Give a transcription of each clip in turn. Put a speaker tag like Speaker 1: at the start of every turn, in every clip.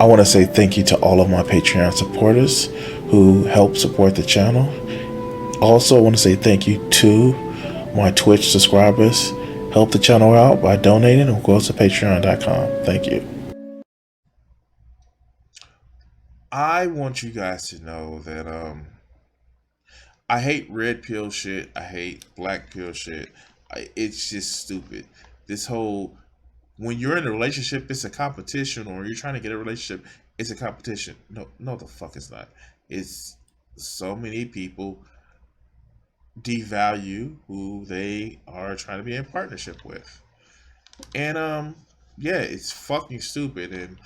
Speaker 1: I want to say thank you to all of my Patreon supporters who help support the channel. Also, I want to say thank you to my Twitch subscribers. Help the channel out by donating or go to patreon.com. Thank you. I want you guys to know that I hate red pill shit. I hate black pill shit. It's just stupid. This whole when you're in a relationship, it's a competition, or you're trying to get a relationship, it's a competition. No, no, the fuck it's not. It's so many people devalue who they are trying to be in partnership with, and yeah, it's fucking stupid, and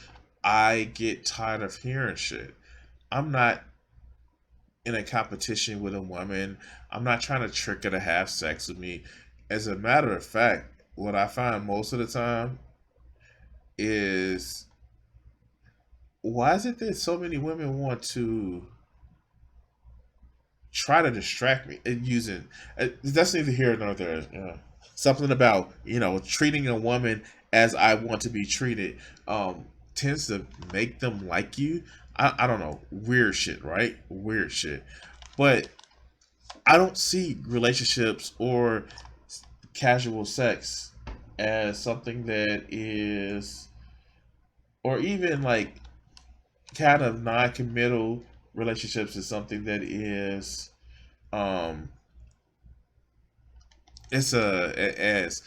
Speaker 1: I get tired of hearing shit. I'm not in a competition with a woman. I'm not trying to trick her to have sex with me. As a matter of fact, what I find most of the time is why is it that so many women want to try to distract me and using that's neither here nor there. Something about treating a woman as I want to be treated tends to make them like you. I don't know, weird shit, right? Weird shit. But I don't see relationships or casual sex as something that is, or even like kind of non-committal relationships is something that is um it's as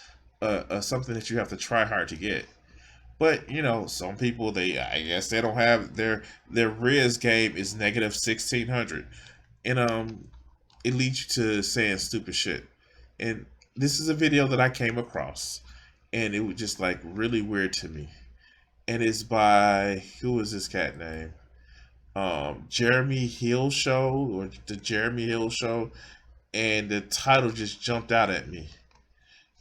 Speaker 1: something that you have to try hard to get. But some people, they I guess they don't have their riz game is negative 1600, and it leads you to saying stupid shit. And this is a video that I came across, and it was just like really weird to me. And it's by, who is this cat name? Jeremy Hill Show, or the Jeremy Hill Show, and the title just jumped out at me.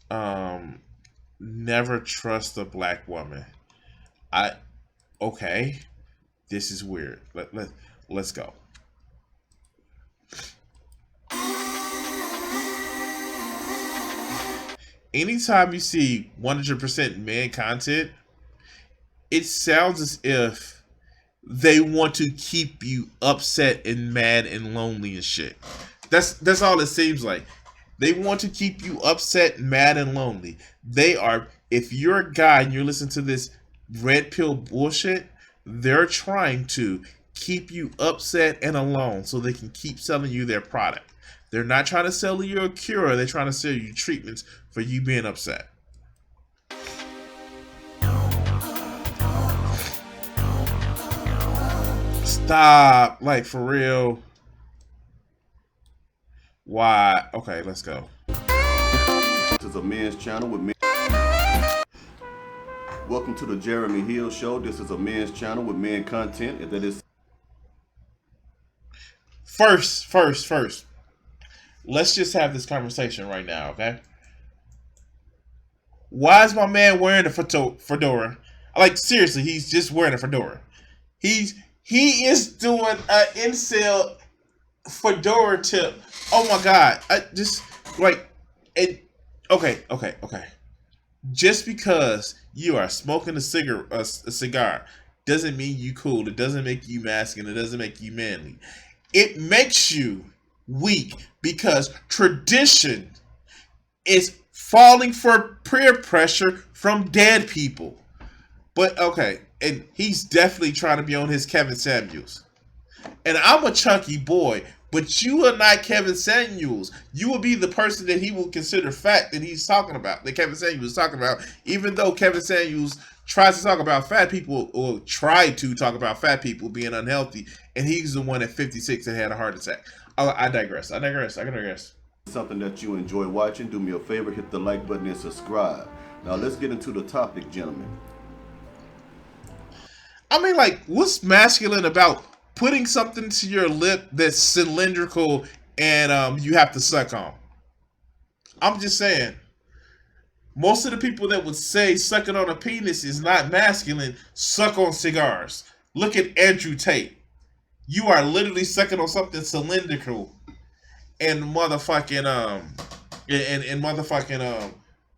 Speaker 1: Um, Never trust a black woman. I Okay, this is weird. Let's go. Anytime you see 100% man content, it sounds as if they want to keep you upset and mad and lonely and shit. That's all it seems like. They want to keep you upset, mad, and lonely. They are, if you're a guy and you're listening to this red pill bullshit, they're trying to keep you upset and alone so they can keep selling you their product. They're not trying to sell you a cure, they're trying to sell you treatments for you being upset. Stop, like, for real. Why? Okay, let's go.
Speaker 2: This is a men's channel with men. Welcome to the Jeremy Hill Show. This is a men's channel with men content. If that is
Speaker 1: First, let's just have this conversation right now, okay? Why is my man wearing a fedora? Like, seriously, he's just wearing a fedora. He is doing an incel fedora tip. Oh my god! I just like it. Okay. Just because you are smoking a cigar doesn't mean you cool. It doesn't make you masculine. It doesn't make you manly. It makes you weak because tradition is falling for peer pressure from dead people. But okay, and he's definitely trying to be on his Kevin Samuels. And I'm a chunky boy, but you are not Kevin Samuels. You will be the person that he will consider fat that he's talking about, that Kevin Samuels is talking about, even though Kevin Samuels tries to talk about fat people, or tried to talk about fat people being unhealthy, and he's the one at 56 that had a heart attack. I digress. I digress.
Speaker 2: something that you enjoy watching, do me a favor, hit the like button and subscribe. Now let's get into the topic, gentlemen.
Speaker 1: I mean, like, what's masculine about putting something to your lip that's cylindrical and you have to suck on? I'm just saying. Most of the people that would say sucking on a penis is not masculine suck on cigars. Look at Andrew Tate. You are literally sucking on something cylindrical and motherfucking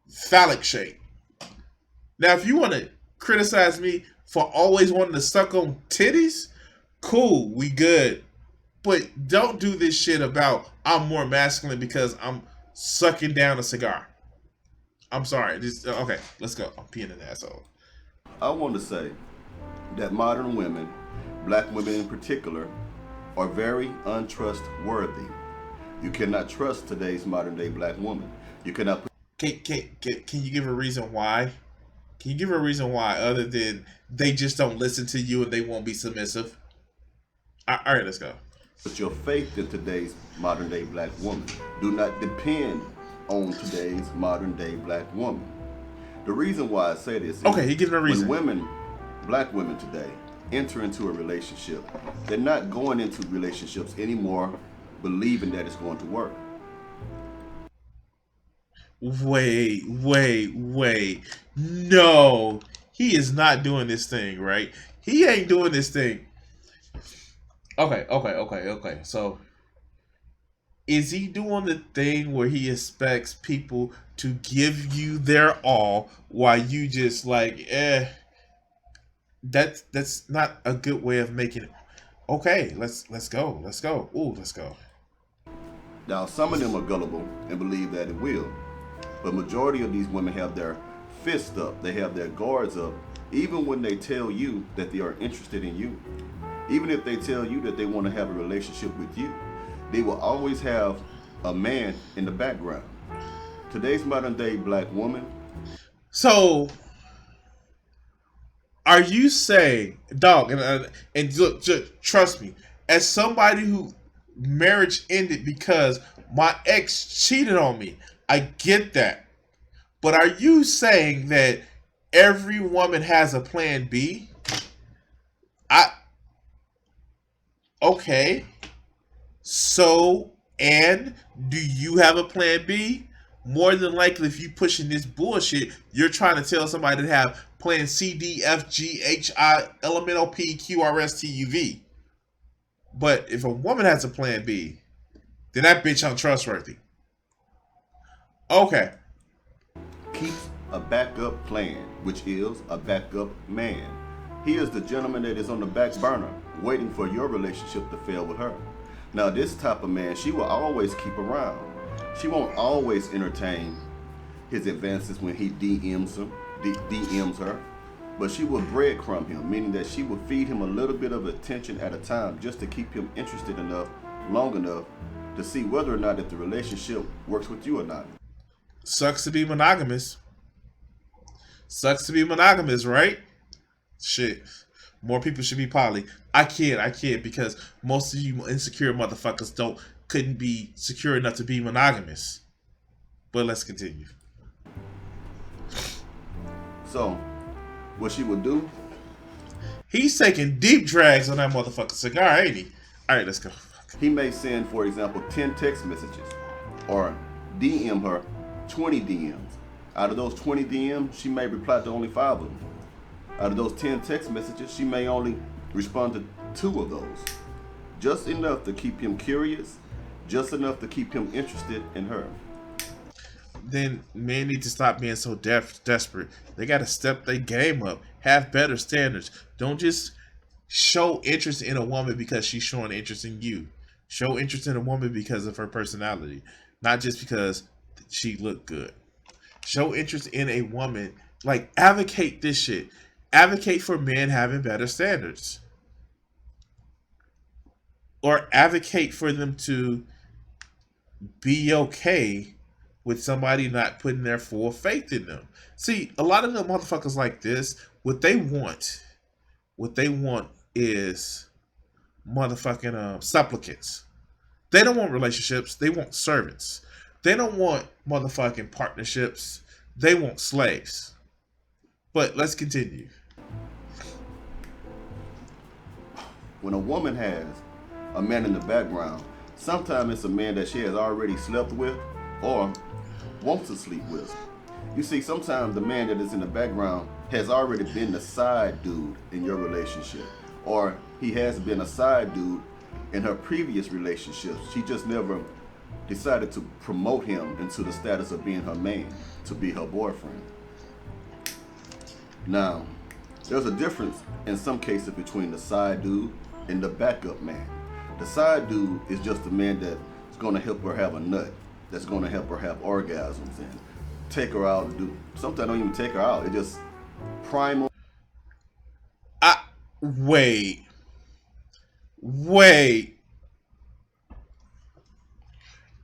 Speaker 1: phallic shape. Now, if you want to criticize me for always wanting to suck on titties, cool, we good. But don't do this shit about I'm more masculine because I'm sucking down a cigar. I'm sorry. Just okay. Let's go. I'm peeing an asshole.
Speaker 2: I want to say that modern women, black women in particular, are very untrustworthy. You cannot trust today's modern day black woman. You cannot.
Speaker 1: Can you give a reason why? Can you give a reason why other than they just don't listen to you and they won't be submissive? All right, let's go.
Speaker 2: Put your faith in today's modern day black woman. Do not depend on today's modern day black woman. The reason why I say this is
Speaker 1: Okay, he gives me a reason.
Speaker 2: when women, black women today, enter into a relationship, they're not going into relationships anymore believing that it's going to work.
Speaker 1: Wait. No, he is not doing this thing, right? He ain't doing this thing. Okay. So, is he doing the thing where he expects people to give you their all while you just like, That's not a good way of making it. Okay, let's go. Ooh, let's go.
Speaker 2: Now, some of them are gullible and believe that it will, but majority of these women have their fists up, they have their guards up, even when they tell you that they are interested in you. Even if they tell you that they want to have a relationship with you, they will always have a man in the background. Today's modern day black woman.
Speaker 1: So, are you saying, dog? And look, just trust me, as somebody who marriage ended because my ex cheated on me, I get that. But are you saying that every woman has a plan B? I okay. So, and do you have a plan B? More than likely, if you pushing this bullshit, you're trying to tell somebody to have plan C, D, F, G, H, I, L, M, N, O, P, Q, R, S, T, U, V. But if a woman has a plan B, then that bitch untrustworthy. Okay.
Speaker 2: Keeps a backup plan, which is a backup man. He is the gentleman that is on the back burner, waiting for your relationship to fail with her. Now, this type of man, she will always keep around. She won't always entertain his advances when he DMs her, but she will breadcrumb him, meaning that she will feed him a little bit of attention at a time just to keep him interested enough, long enough, to see whether or not that the relationship works with you or not.
Speaker 1: Sucks to be monogamous. Sucks to be monogamous, right? Shit. More people should be poly. I can't because most of you insecure motherfuckers couldn't be secure enough to be monogamous. But let's continue.
Speaker 2: So, what she would do?
Speaker 1: He's taking deep drags on that motherfucking cigar, ain't he? Alright, let's go.
Speaker 2: He may send, for example, 10 text messages or DM her 20 DMs. Out of those 20 DMs, she may reply to only 5 of them. Out of those 10 text messages, she may only respond to 2 of those. Just enough to keep him curious, just enough to keep him interested in her.
Speaker 1: Then men need to stop being so desperate. They got to step their game up, have better standards. Don't just show interest in a woman because she's showing interest in you. Show interest in a woman because of her personality, not just because she looked good. Show interest in a woman, like advocate this shit. Advocate for men having better standards. Or advocate for them to be okay with somebody not putting their full faith in them. See, a lot of the motherfuckers like this, what they want is motherfucking supplicants. They don't want relationships. They want servants. They don't want motherfucking partnerships. They want slaves. But let's continue.
Speaker 2: When a woman has a man in the background, sometimes it's a man that she has already slept with or wants to sleep with. You see, sometimes the man that is in the background has already been the side dude in your relationship, or he has been a side dude in her previous relationships. She just never decided to promote him into the status of being her man, to be her boyfriend. Now, There's a difference in some cases between the side dude and the backup man. The side dude is just the man that's going to help her have a nut, that's going to help her have orgasms and take her out and do. Sometimes don't even take her out. It just primal.
Speaker 1: I wait, wait.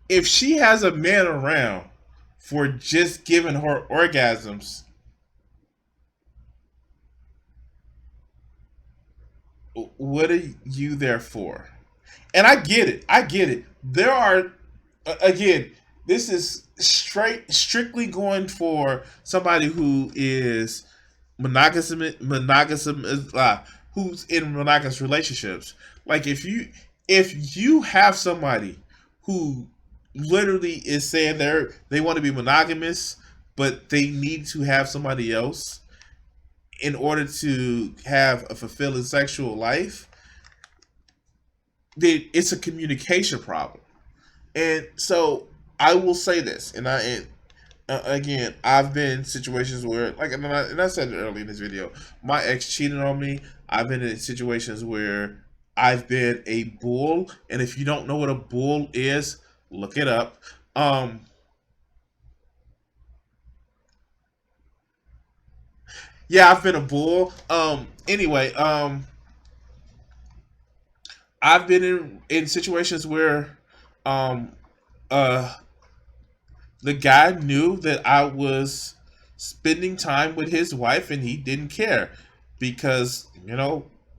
Speaker 1: If she has a man around for just giving her orgasms, what are you there for? And I get it. I get it. There are, again, this is strictly going for somebody who is monogamous, who's in monogamous relationships. Like if you have somebody who literally is saying they want to be monogamous, but they need to have somebody else in order to have a fulfilling sexual life, then it's a communication problem. And so I will say this, again, I've been in situations where, like, and I said it earlier in this video, my ex cheated on me. I've been in situations where I've been a bull, and if you don't know what a bull is, look it up. Yeah, I've been a bull. Anyway, I've been in situations where, um, uh, the guy knew that I was spending time with his wife and he didn't care because,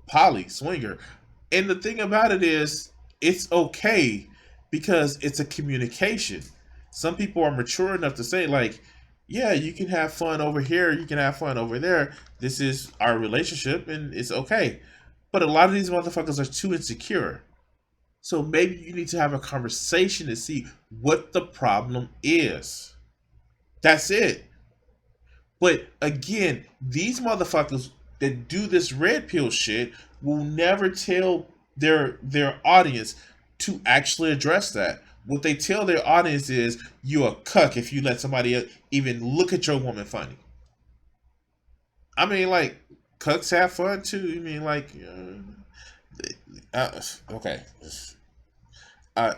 Speaker 1: poly, swinger. And the thing about it is, it's okay because it's a communication. Some people are mature enough to say, like, yeah, you can have fun over here, you can have fun over there. This is our relationship and it's okay. But a lot of these motherfuckers are too insecure. So maybe you need to have a conversation to see what the problem is. That's it. But again, these motherfuckers that do this red pill shit will never tell their audience to actually address that. What they tell their audience is you a cuck if you let somebody even look at your woman funny. I mean, like, cucks have fun too. I mean, like, okay. Uh,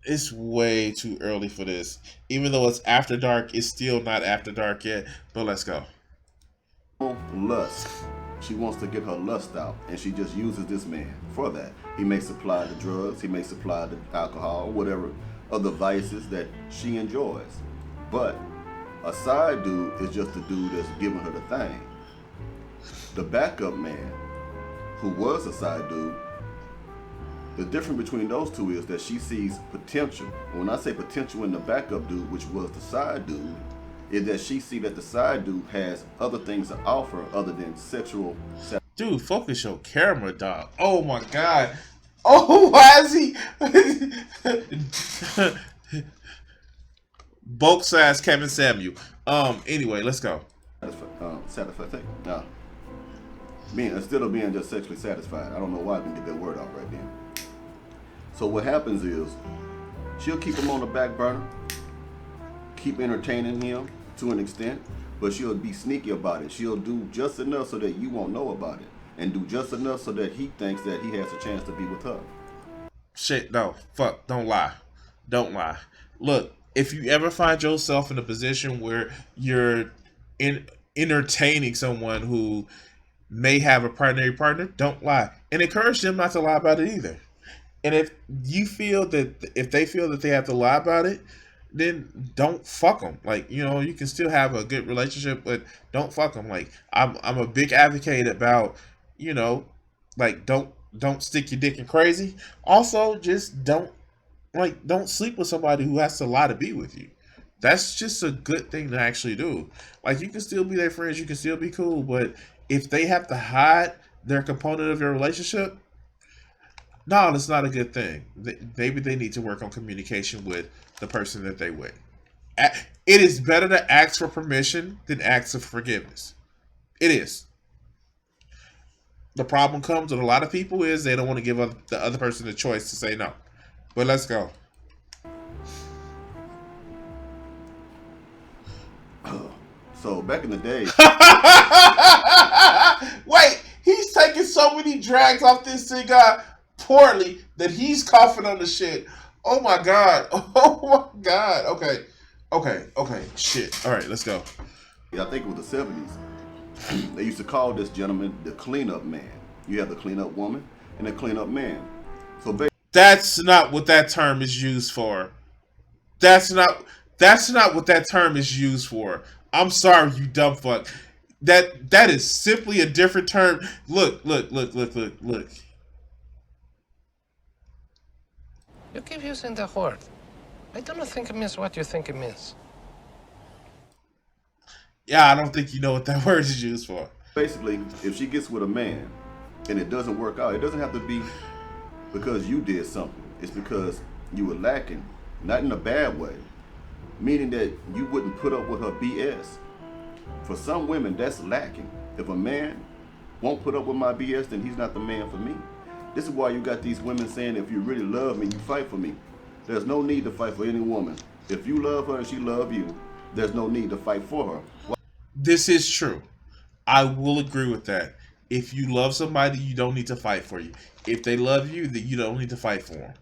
Speaker 1: it's way too early for this. Even though it's after dark, it's still not after dark yet. But let's go.
Speaker 2: Lust. She wants to get her lust out, and she just uses this man for that. He may supply the drugs, he may supply the alcohol, whatever other vices that she enjoys. But a side dude is just a dude that's giving her the thing. The backup man, who was a side dude, the difference between those two is that she sees potential. When I say potential in the backup dude, which was the side dude, is that she see that the side dude has other things to offer other than sexual.
Speaker 1: Dude, focus your camera, dog. Oh my god. Oh, why is he? Bulk size Kevin Samuel. Anyway, let's go.
Speaker 2: Satisfaction. Now, instead of being just sexually satisfied, I don't know why I didn't get that word out right then. So what happens is she'll keep him on the back burner, keep entertaining him to an extent, but she'll be sneaky about it. She'll do just enough so that you won't know about it, and do just enough so that he thinks that he has a chance to be with her.
Speaker 1: Shit, no, fuck, don't lie. Don't lie. Look, if you ever find yourself in a position where you're entertaining someone who may have a primary partner, don't lie. And encourage them not to lie about it either. And if they feel that they have to lie about it, then don't fuck them. Like, you can still have a good relationship, but don't fuck them. Like, I'm a big advocate about, like, don't stick your dick in crazy. Also, just don't sleep with somebody who has to lie to be with you. That's just a good thing to actually do. Like, you can still be their friends, you can still be cool, but if they have to hide their component of your relationship, no, that's not a good thing. Maybe they need to work on communication with the person that they with. It is better to ask for permission than ask for forgiveness. It is. The problem comes with a lot of people is they don't want to give the other person the choice to say no. But let's go.
Speaker 2: So back in the day,
Speaker 1: he drags off this cigar poorly that he's coughing on the shit. Oh my god. Oh my god. Okay. Okay. Shit. All right, let's go.
Speaker 2: I think it was the 70s. They used to call this gentleman the cleanup man. You have the cleanup woman and the cleanup man. So
Speaker 1: That's not what that term is used for. That's not what that term is used for. I'm sorry, you dumb fuck. That is simply a different term. Look.
Speaker 3: You keep using the word. I don't think it means what you think it means.
Speaker 1: Yeah, I don't think you know what that word is used for.
Speaker 2: basically, if she gets with a man and it doesn't work out, it doesn't have to be because you did something. It's because you were lacking, not in a bad way, meaning that you wouldn't put up with her BS. For some women, that's lacking. If a man won't put up with my BS, then he's not the man for me. This is why you got these women saying, if you really love me, you fight for me. There's no need to fight for any woman. If you love her and she loves you, there's no need to fight for her.
Speaker 1: This is true. I will agree with that. If you love somebody, you don't need to fight for you. If they love you, then you don't need to fight for them.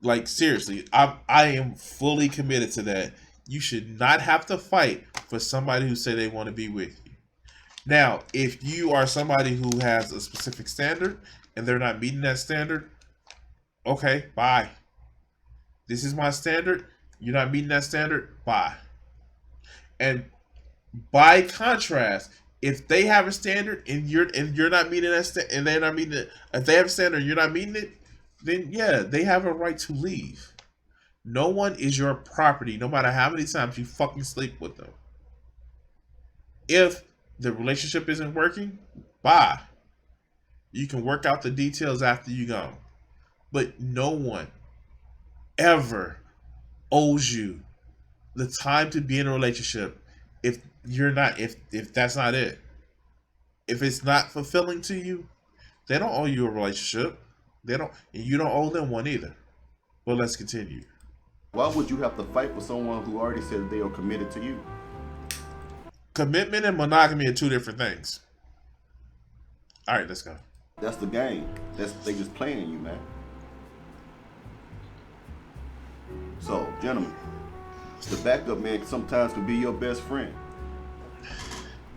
Speaker 1: Like, seriously, I am fully committed to that. You should not have to fight for somebody who say they want to be with you. Now, if you are somebody who has a specific standard and they're not meeting that standard, okay, bye. This is my standard. You're not meeting that standard, bye. And by contrast, if they have a standard and you're not meeting that and they're not meeting it, if they have a standard and you're not meeting it, then yeah, they have a right to leave. No one is your property, no matter how many times you fucking sleep with them. If the relationship isn't working, bye. You can work out the details after you go. But no one ever owes you the time to be in a relationship if you're not if that's not it. If it's not fulfilling to you, they don't owe you a relationship. They don't, and you don't owe them one either. But let's continue.
Speaker 2: Why would you have to fight for someone who already said they are committed to you?
Speaker 1: Commitment and monogamy are two different things. All right, let's go.
Speaker 2: That's the game. They just playing you, man. So, gentlemen, the backup man sometimes could be your best friend.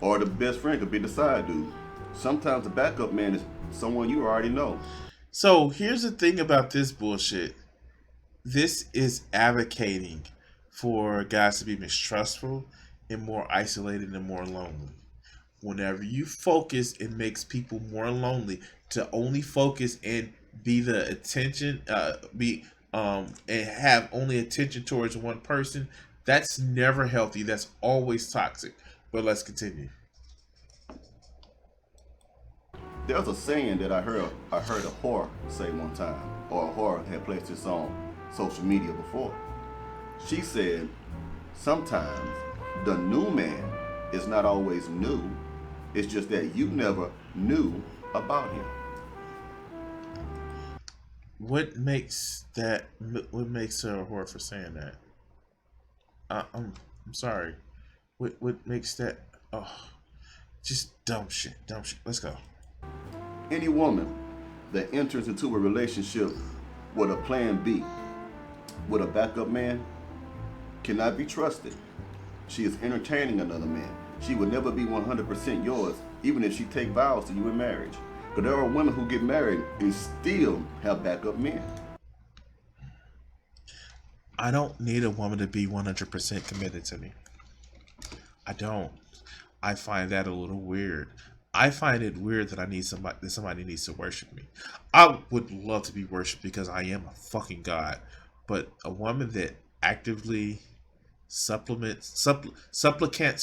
Speaker 2: Or the best friend could be the side dude. Sometimes the backup man is someone you already know.
Speaker 1: So here's the thing about this bullshit. This is advocating for guys to be mistrustful and more isolated and more lonely. Whenever you focus, it makes people more lonely to only focus and be the attention, and have only attention towards one person. That's never healthy. That's always toxic. But let's continue.
Speaker 2: There's a saying that I heard a whore say one time, or a whore had placed this on social media before. She said, sometimes the new man is not always new. It's just that you never knew about him.
Speaker 1: What makes her a whore for saying that? I'm sorry. What makes that? Oh, just dumb shit. Let's go.
Speaker 2: Any woman that enters into a relationship with a plan B, with a backup man, cannot be trusted. She is entertaining another man. She will never be 100% yours, even if she take vows to you in marriage. But there are women who get married and still have backup men.
Speaker 1: I don't need a woman to be 100% committed to me. I don't. I find that a little weird. I find it weird that somebody needs to worship me. I would love to be worshipped because I am a fucking god. But a woman that actively supplicants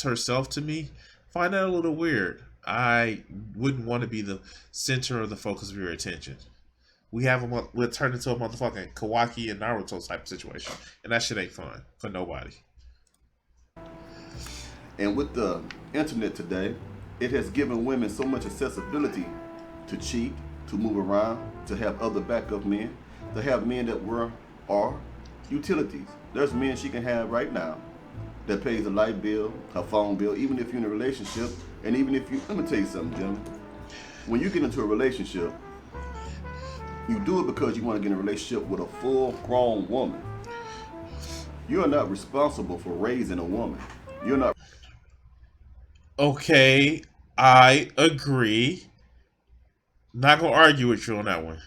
Speaker 1: herself to me, find that a little weird. I wouldn't want to be the center of the focus of your attention. We'll turn into a motherfucking Kawaki and Naruto type situation. And that shit ain't fun for nobody.
Speaker 2: And with the internet today, it has given women so much accessibility to cheat, to move around, to have other backup men, to have men that are utilities. There's men she can have right now that pays the light bill, her phone bill, even if you're in a relationship, and even if you, let me tell you something, gentlemen. When you get into a relationship, you do it because you want to get in a relationship with a full-grown woman. You are not responsible for raising a woman. You're not.
Speaker 1: Okay, I agree. Not gonna argue with you on that one.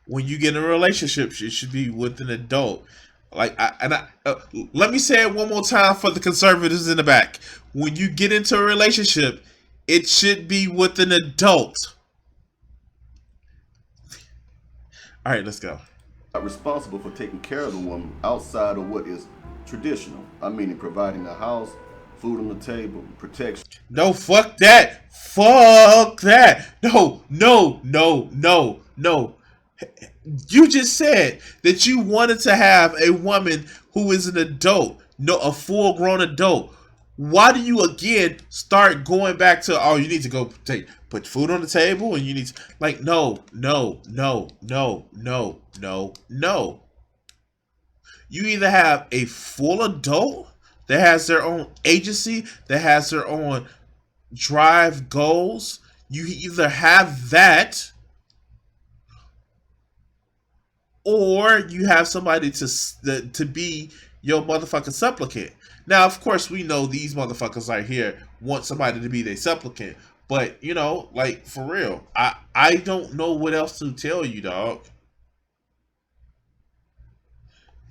Speaker 1: When you get in a relationship, it should be with an adult. Let me say it one more time for the conservatives in the back. When you get into a relationship, it should be with an adult. All right, let's go.
Speaker 2: Not responsible for taking care of the woman outside of what is traditional. I mean, in providing a house, food on the table, protection.
Speaker 1: No, fuck that. Fuck that. No, no, no, no, no. You just said that you wanted to have a woman who is an adult, no, a full grown adult. Why do you again start going back to, oh, you need to go put food on the table and you need to, like, no, no, no, no, no, no, no. You either have a full adult that has their own agency, that has their own drive goals. You either have that, or you have somebody to be your motherfucking supplicant. Now, of course, we know these motherfuckers right here want somebody to be their supplicant, but you know, like for real, I don't know what else to tell you, dog.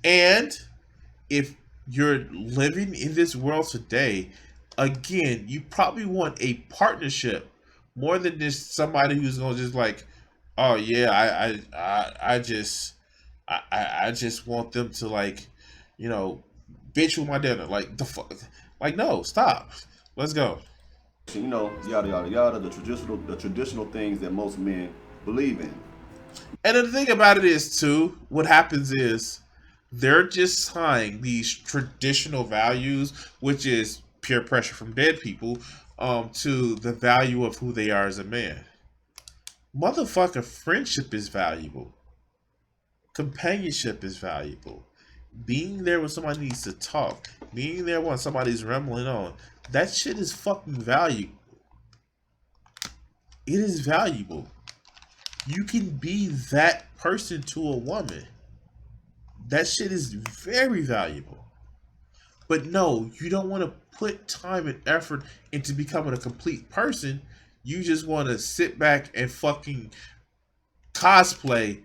Speaker 1: And if you're living in this world today, again, you probably want a partnership more than just somebody who's gonna just like, oh yeah, I just want them to like, you know, bitch with my dinner. Like the fuck, like no, stop. Let's go.
Speaker 2: Yada yada yada. The traditional things that most men believe in.
Speaker 1: And the thing about it is too, what happens is they're just tying these traditional values, which is peer pressure from dead people, to the value of who they are as a man. Motherfucker, friendship is valuable. Companionship is valuable. Being there when somebody needs to talk, being there when somebody's rambling on, that shit is fucking valuable. It is valuable. You can be that person to a woman. That shit is very valuable. But no, you don't want to put time and effort into becoming a complete person. You just want to sit back and fucking cosplay,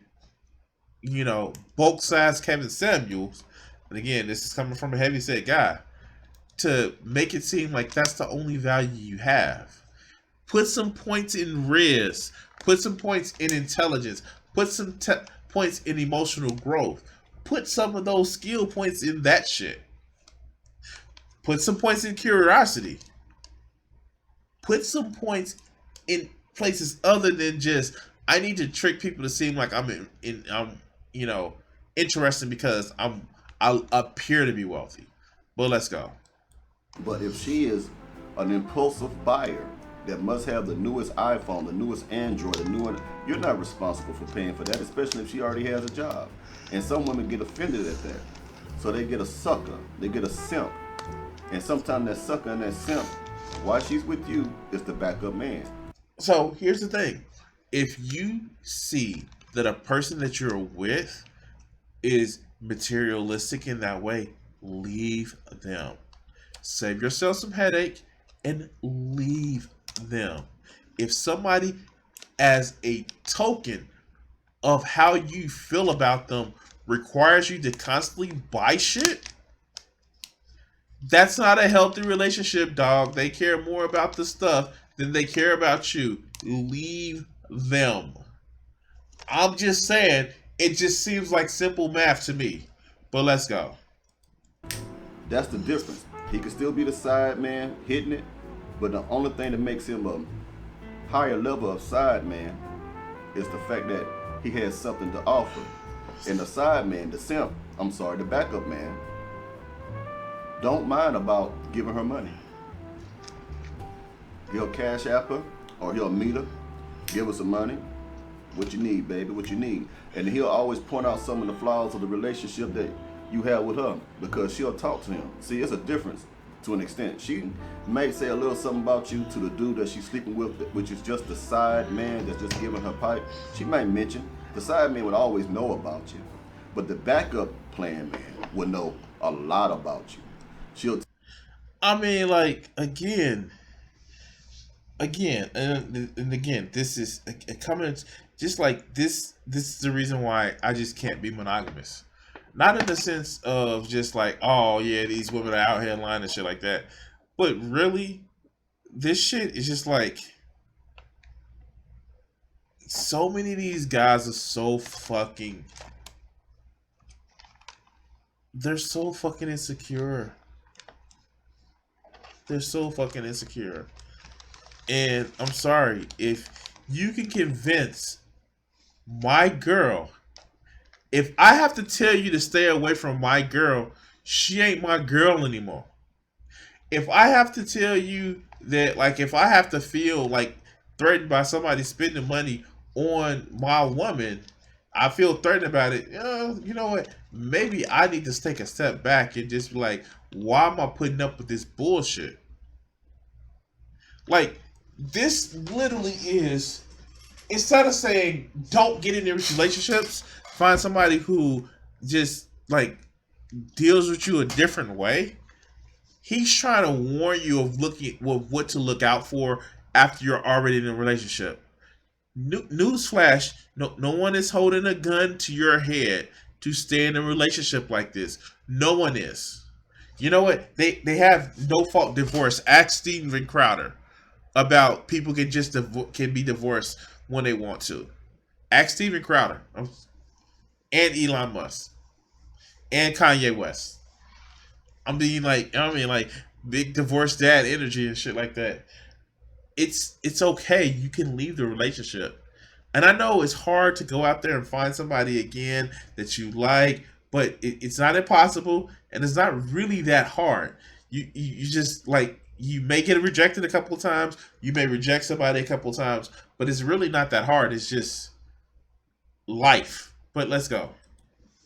Speaker 1: you know, bulk size Kevin Samuels. And again, this is coming from a heavyset guy. To make it seem like that's the only value you have. Put some points in riz. Put some points in intelligence. Put some points in emotional growth. Put some of those skill points in that shit. Put some points in curiosity. Put some points in places other than just I need to trick people to seem like I'm you know, interesting because I appear to be wealthy. But let's go.
Speaker 2: But if she is an impulsive buyer that must have the newest iPhone, the newest Android, the new one, you're not responsible for paying for that, especially if she already has a job. And some women get offended at that. So they get a sucker, they get a simp. And sometimes that sucker and that simp, while she's with you, is the backup man.
Speaker 1: So here's the thing. If you see that a person that you're with is materialistic in that way, leave them. Save yourself some headache and leave them. If somebody, as a token of how you feel about them, requires you to constantly buy shit, that's not a healthy relationship, dog. They care more about the stuff than they care about you. Leave them. I'm just saying, it just seems like simple math to me. But let's go.
Speaker 2: That's the difference. He could still be the side man hitting it, but the only thing that makes him a higher level of side man is the fact that he has something to offer. And the side man, the backup man, don't mind about giving her money. He'll cash app her or he'll meet her, give her some money. What you need, baby, what you need. And he'll always point out some of the flaws of the relationship that you have with her because she'll talk to him. See, it's a difference to an extent. She may say a little something about you to the dude that she's sleeping with, which is just the side man that's just giving her pipe. She might mention. The side man would always know about you. But the backup plan man will know a lot about you. She'll
Speaker 1: I mean, like and again, this is a coming just like this. This is the reason why I just can't be monogamous. Not in the sense of just like, oh yeah, these women are out here lying and shit like that, but really, this shit is just like so many of these guys are so fucking. They're so fucking insecure. They're so fucking insecure. And I'm sorry, if you can convince my girl, if I have to tell you to stay away from my girl, she ain't my girl anymore. If I have to tell you that, like, if I have to feel like threatened by somebody spending money on my woman, I feel threatened about it. You know what? Maybe I need to take a step back and just be like, why am I putting up with this bullshit? Like, this literally is, instead of saying don't get into relationships, find somebody who just like deals with you a different way. He's trying to warn you of looking with what to look out for after you're already in a relationship. Newsflash: no one is holding a gun to your head to stay in a relationship like this. No one is. You know what? They have no fault divorce. Ask Steven Crowder about people can just can be divorced when they want to. Ask Steven Crowder and Elon Musk and Kanye West. I mean like big divorce dad energy and shit like that. It's okay. You can leave the relationship. And I know it's hard to go out there and find somebody again that you like, but it's not impossible, and it's not really that hard. You just like you may get rejected a couple of times, you may reject somebody a couple of times, but it's really not that hard. It's just life. But let's go.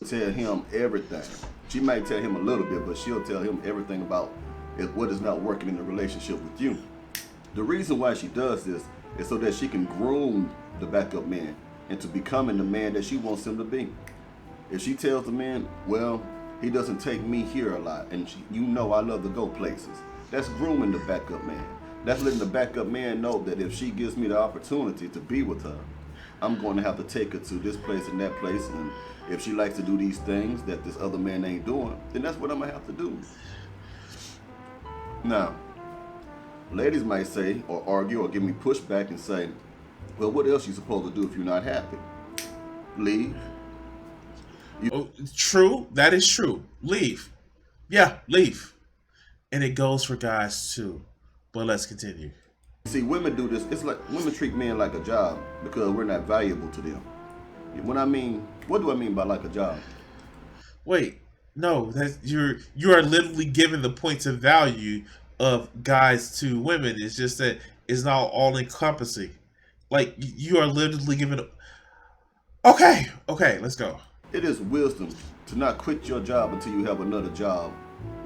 Speaker 2: tell him everything. She might tell him a little bit, but she'll tell him everything about what is not working in the relationship with you. The reason why she does this is so that she can groom the backup man into becoming the man that she wants him to be. If she tells the man, well, he doesn't take me here a lot, and you know I love to go places, that's grooming the backup man. That's letting the backup man know that if she gives me the opportunity to be with her, I'm going to have to take her to this place and that place, and if she likes to do these things that this other man ain't doing, then that's what I'm going to have to do. Now, ladies might say or argue or give me pushback and say, well, what else you supposed to do if you're not happy? Leave.
Speaker 1: True, that is true. Leave. Yeah, leave. And it goes for guys too. But let's continue.
Speaker 2: See, women do this. It's like women treat men like a job because we're not valuable to them. What do I mean by like a job?
Speaker 1: Wait, no, that's you are literally giving the points of value of guys to women. It's just that it's not all encompassing. Like you are literally giving. Okay, let's go.
Speaker 2: It is wisdom to not quit your job until you have another job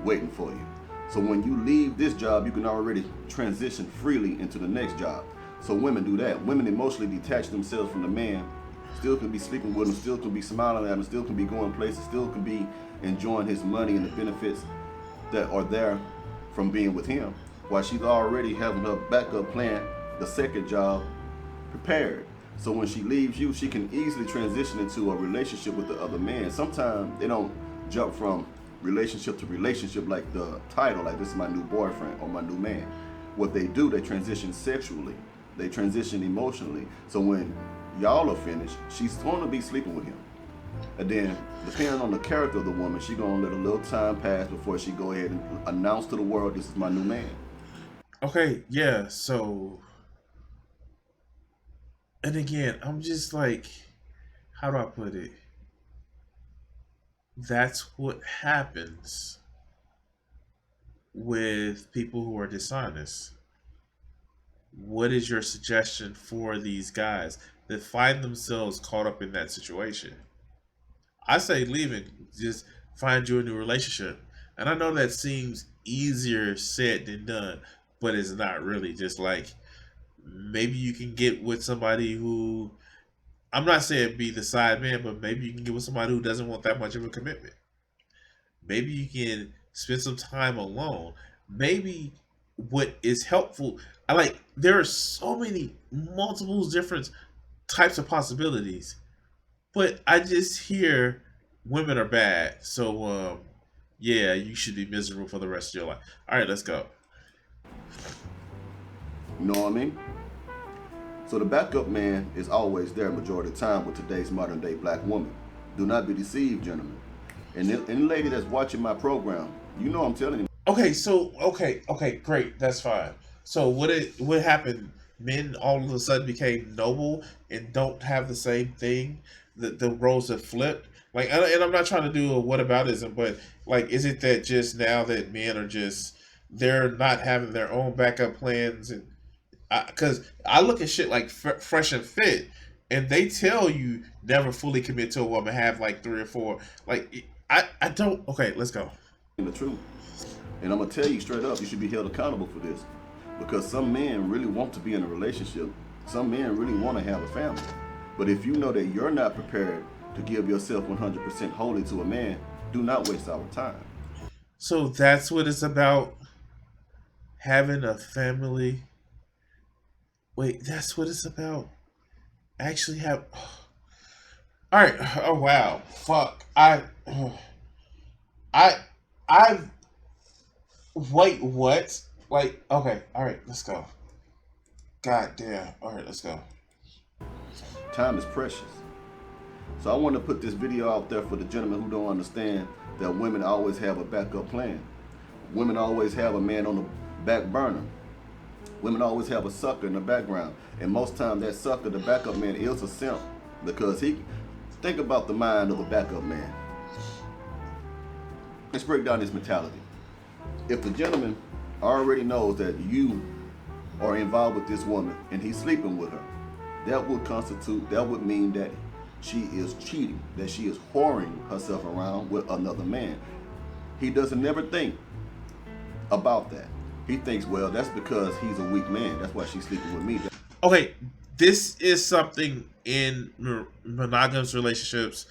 Speaker 2: waiting for you. So when you leave this job, you can already transition freely into the next job. So women do that. Women emotionally detach themselves from the man, still can be sleeping with him, still can be smiling at him, still can be going places, still can be enjoying his money and the benefits that are there from being with him, while she's already having her backup plan, the second job, prepared. So when she leaves you, she can easily transition into a relationship with the other man. Sometimes they don't jump from relationship to relationship like the title, like this is my new boyfriend or my new man. What they do, they transition sexually, they transition emotionally. So when y'all are finished, she's going to be sleeping with him. And then, depending on the character of the woman, she's going to let a little time pass before she go ahead and announce to the world, this is my new man.
Speaker 1: Okay, yeah, so and again, I'm just like, how do I put it? That's what happens with people who are dishonest. What is your suggestion for these guys that find themselves caught up in that situation? I say leave it. Just find you a new relationship. And I know that seems easier said than done, but it's not really. Just like maybe you can get with somebody who, I'm not saying be the side man, but maybe you can get with somebody who doesn't want that much of a commitment. Maybe you can spend some time alone. Maybe what is helpful, I like there are so many multiple different types of possibilities, but I just hear women are bad. So yeah, you should be miserable for the rest of your life. All right, let's go.
Speaker 2: You know what I mean? So the backup man is always there majority of the time with today's modern day black woman. Do not be deceived, gentlemen. And any lady that's watching my program, you know I'm telling you.
Speaker 1: Okay, so okay, great, that's fine. So what happened? Men all of a sudden became noble and don't have the same thing. The roles have flipped. Like, and I'm not trying to do a whataboutism, but like, is it that just now that men are just they're not having their own backup plans? And because I look at shit like Fresh and Fit, and they tell you never fully commit to a woman, have like three or four. Like, I don't. Okay, let's go.
Speaker 2: The truth. And I'm gonna tell you straight up, you should be held accountable for this. Because some men really want to be in a relationship. Some men really want to have a family. But if you know that you're not prepared to give yourself 100% wholly to a man, do not waste our time.
Speaker 1: So that's what it's about, having a family. Wait, that's what it's about. Actually have. All right. Oh wow. Fuck. I. I. Wait. What? Like. Okay. All right. Let's go. God damn. All right. Let's go.
Speaker 2: Time is precious. So I want to put this video out there for the gentlemen who don't understand that women always have a backup plan. Women always have a man on the back burner. Women always have a sucker in the background. And most times that sucker, the backup man, is a simp. Because think about the mind of a backup man. Let's break down this mentality. If the gentleman already knows that you are involved with this woman and he's sleeping with her, that would mean that she is cheating, that she is whoring herself around with another man. He doesn't never think about that. He thinks, well, that's because he's a weak man. That's why she's sleeping with me.
Speaker 1: Okay. This is something in monogamous relationships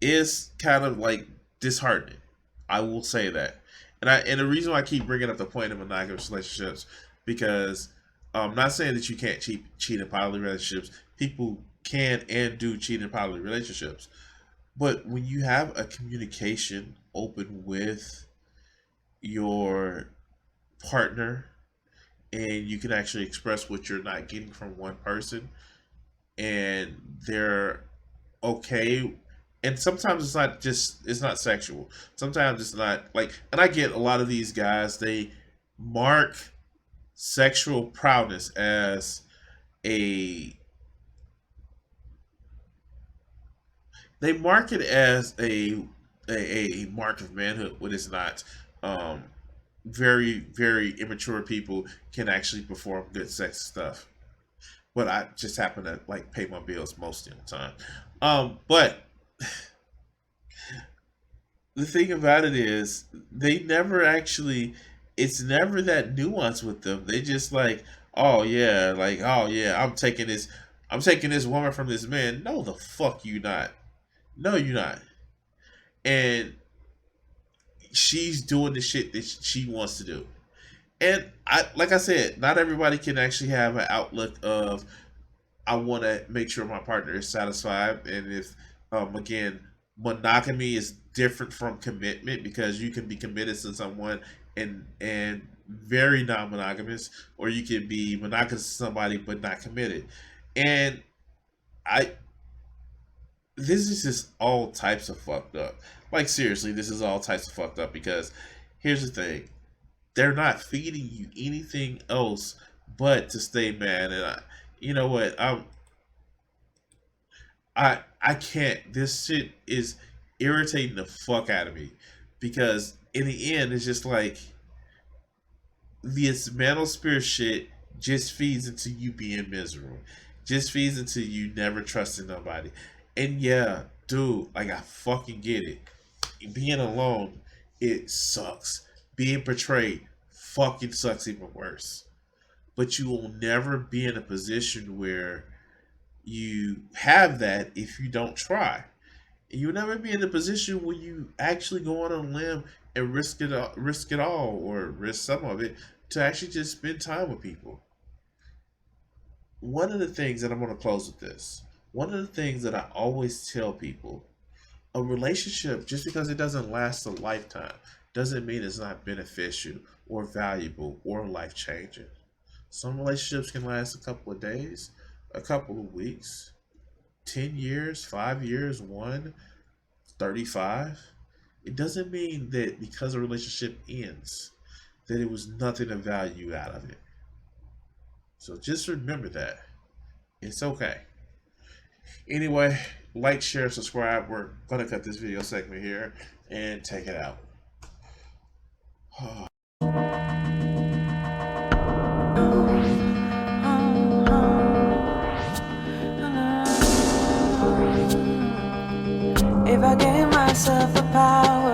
Speaker 1: is kind of like disheartening. I will say that, and the reason why I keep bringing up the point of monogamous relationships because I'm not saying that you can't cheat in poly relationships. People can and do cheat in poly relationships, but when you have a communication open with your partner and you can actually express what you're not getting from one person and they're okay, and sometimes it's not sexual, sometimes it's not like, and I get a lot of these guys, they mark sexual prowess as a they mark it as a mark of manhood when it's not. um very immature people can actually perform good sex stuff, but I just happen to like pay my bills most of the time. But the thing about it is they never actually, it's never that nuance with them. They just like, oh yeah, like, oh yeah, I'm taking this woman from this man. No, the fuck you not. No, you're not. And she's doing the shit that she wants to do. And I, like I said, not everybody can actually have an outlook of I want to make sure my partner is satisfied. And if, again, monogamy is different from commitment because you can be committed to someone and very non-monogamous, or you can be monogamous to somebody but not committed. And I, this is just all types of fucked up. Like seriously, this is all types of fucked up because here's the thing: they're not feeding you anything else but to stay mad. And you know what? I can't. This shit is irritating the fuck out of me because in the end, it's just like this manosphere shit just feeds into you being miserable. Just feeds into you never trusting nobody. And yeah, dude, like I fucking get it. Being alone, it sucks. being betrayed fucking sucks even worse. But you will never be in a position where you have that if you don't try. You'll never be in a position where you actually go on a limb and risk it all, or risk some of it to actually just spend time with people. One of the things that I'm going to close with this. One of the things that I always tell people, a relationship, just because it doesn't last a lifetime, doesn't mean it's not beneficial or valuable or life changing. Some relationships can last a couple of days, a couple of weeks, 10 years, 5 years, 35. It doesn't mean that because a relationship ends, that it was nothing of value out of it. So just remember that. It's okay. Anyway, like, share, subscribe. We're going to cut this video segment here and take it out.
Speaker 4: If I gave myself the power